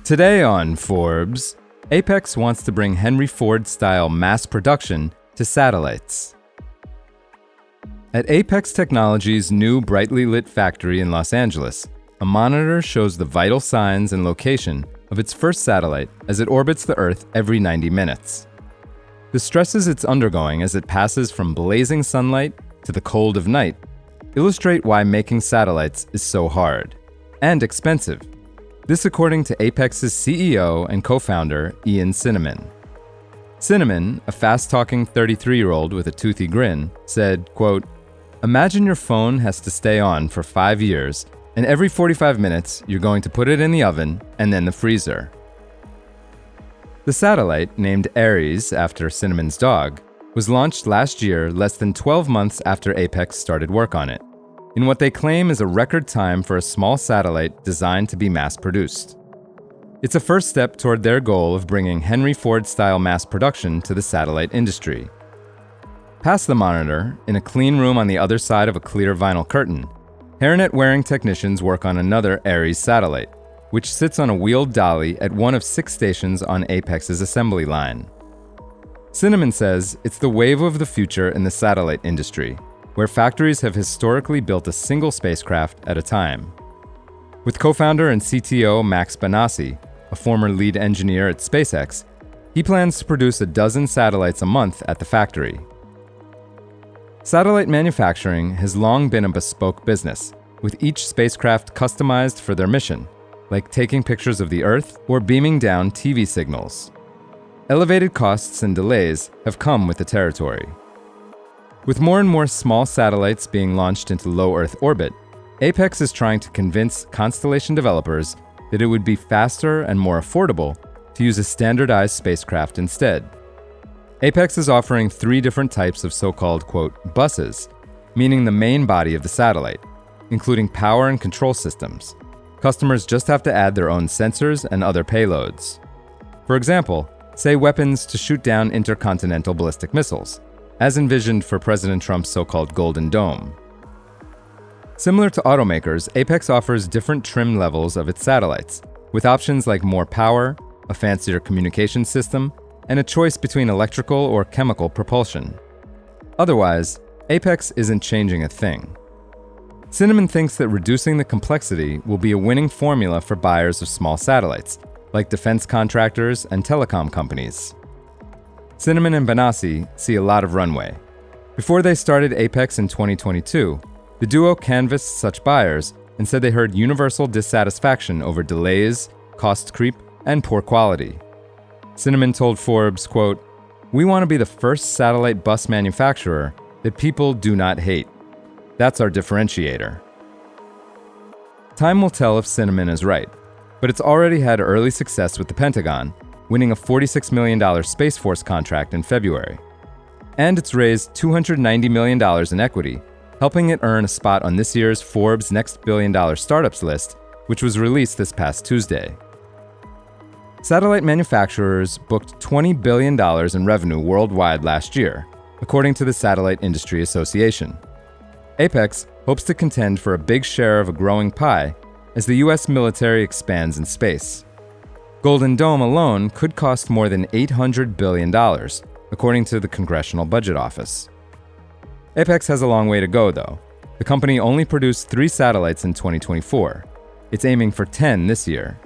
Today on Forbes, Apex wants to bring Henry Ford-style mass production to satellites. At Apex Technologies' new brightly lit factory in Los Angeles, a monitor shows the vital signs and location of its first satellite as it orbits the Earth every 90 minutes. The stresses it's undergoing as it passes from blazing sunlight to the cold of night illustrate why making satellites is so hard and expensive. This according to Apex's CEO and co-founder, Ian Cinnamon. Cinnamon, a fast-talking 33-year-old with a toothy grin, said, quote, "Imagine your phone has to stay on for 5 years, and every 45 minutes you're going to put it in the oven and then the freezer." The satellite, named Ares after Cinnamon's dog, was launched last year less than 12 months after Apex started work on it, in what they claim is a record time for a small satellite designed to be mass-produced. It's a first step toward their goal of bringing Henry Ford-style mass production to the satellite industry. Past the monitor, in a clean room on the other side of a clear vinyl curtain, hairnet-wearing technicians work on another Ares satellite, which sits on a wheeled dolly at one of 6 stations on Apex's assembly line. Cinnamon says it's the wave of the future in the satellite industry, where factories have historically built a single spacecraft at a time. With co-founder and CTO Max Benassi, a former lead engineer at SpaceX, he plans to produce a dozen satellites a month at the factory. Satellite manufacturing has long been a bespoke business, with each spacecraft customized for their mission, like taking pictures of the Earth or beaming down TV signals. Elevated costs and delays have come with the territory. With more and more small satellites being launched into low Earth orbit, Apex is trying to convince constellation developers that it would be faster and more affordable to use a standardized spacecraft instead. Apex is offering 3 different types of so-called, quote, buses, meaning the main body of the satellite, including power and control systems. Customers just have to add their own sensors and other payloads. For example, say weapons to shoot down intercontinental ballistic missiles, as envisioned for President Trump's so-called Golden Dome. Similar to automakers, Apex offers different trim levels of its satellites, with options like more power, a fancier communication system, and a choice between electrical or chemical propulsion. Otherwise, Apex isn't changing a thing. Cinnamon thinks that reducing the complexity will be a winning formula for buyers of small satellites, like defense contractors and telecom companies. Cinnamon and Benassi see a lot of runway. Before they started Apex in 2022, the duo canvassed such buyers and said they heard universal dissatisfaction over delays, cost creep, and poor quality. Cinnamon told Forbes, quote, "We want to be the first satellite bus manufacturer that people do not hate. That's our differentiator." Time will tell if Cinnamon is right, but it's already had early success with the Pentagon, winning a $46 million Space Force contract in February. And it's raised $290 million in equity, helping it earn a spot on this year's Forbes Next Billion-Dollar Startups list, which was released this past Tuesday. Satellite manufacturers booked $20 billion in revenue worldwide last year, according to the Satellite Industry Association. Apex hopes to contend for a big share of a growing pie as the U.S. military expands in space. Golden Dome alone could cost more than $800 billion, according to the Congressional Budget Office. Apex has a long way to go, though. The company only produced 3 satellites in 2024. It's aiming for 10 this year.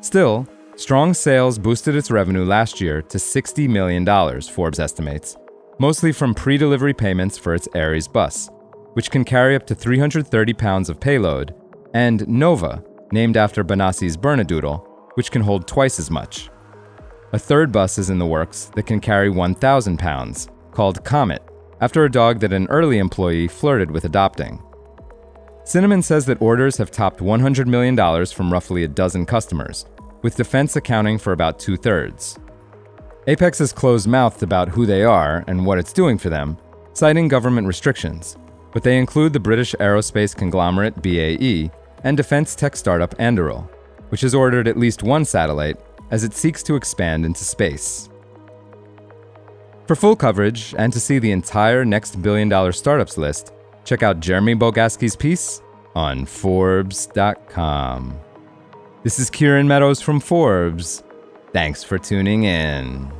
Still, strong sales boosted its revenue last year to $60 million, Forbes estimates, mostly from pre-delivery payments for its Ares bus, which can carry up to 330 pounds of payload, and Nova, named after Benassi's Bernedoodle, which can hold twice as much. A third bus is in the works that can carry 1,000 pounds, called Comet, after a dog that an early employee flirted with adopting. Cinnamon says that orders have topped $100 million from roughly a dozen customers, with defense accounting for about 2/3. Apex is closed-mouthed about who they are and what it's doing for them, citing government restrictions, but they include the British aerospace conglomerate BAE and defense tech startup Anduril, which has ordered at least 1 satellite as it seeks to expand into space. For full coverage and to see the entire Next Billion-Dollar Startups list, check out Jeremy Bogaski's piece on Forbes.com. This is Kieran Meadows from Forbes. Thanks for tuning in.